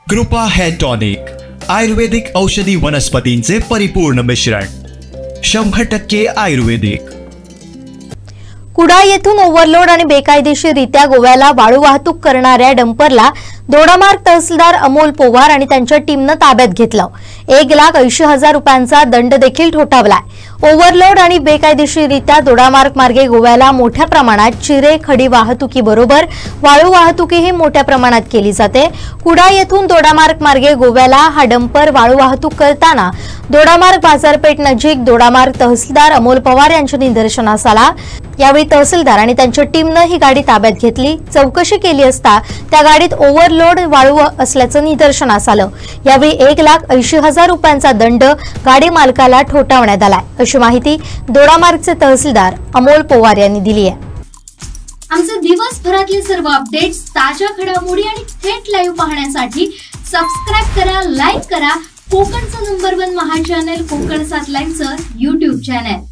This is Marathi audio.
कृपा हेअर टॉनिक, आयुर्वेदिक औषधी वनस्पतींचे परिपूर्ण मिश्रण, 100% आयुर्वेदिक। कुडाळ येथून ओव्हरलोड आणि बेकायदेशीररित्या गोव्याला वाळू वाहतूक करणाऱ्या डंपरला दोडामार्ग तहसीलदार अमोल पोवार आणि त्यांच्या टीमनं ताब्यात घेतलं। 1,80,000 रुपयांचा दंड देखील ठोठावलाय। ओव्हरलोड आणि बेकायदेशीररित्या दोडामार्ग मार्गे गोव्याला मोठ्या प्रमाणात चिरे खडी वाहतुकीबरोबर वाळू वाहतुकीही मोठ्या प्रमाणात केली जाते। कुडाळ येथून दोडामार्ग मार्गे गोव्याला हा डंपर वाळू वाहतूक करताना दोडामार्ग बाजारपेठ नजीक दोडामार्ग तहसीलदार अमोल पवार यांच्या निदर्शनास आला। यावेळी तहसीलदार आणि त्यांच्या टीमनं ही गाडी ताब्यात घेतली। चौकशी केली असता त्या गाडीत ओव्हरलोड वाळू असल्याचं निदर्शनास आलं। यावेळी 1,80,000 रुपयांचा दंड गाडी मालकाला ठोठावण्यात आलाय, अशी माहिती दोडामार्गचे तहसीलदार अमोल पवार यांनी दिली आहे। आमचे दिवसभरातले सर्व अपडेट्स, ताज्या घडामोडी आणि थेट लाईव्ह पाहण्यासाठी सबस्क्राइब करा, लाईक करा कोकणचं नंबर 1 महा चॅनल कोकण 7 लाईव्हचं YouTube चॅनल।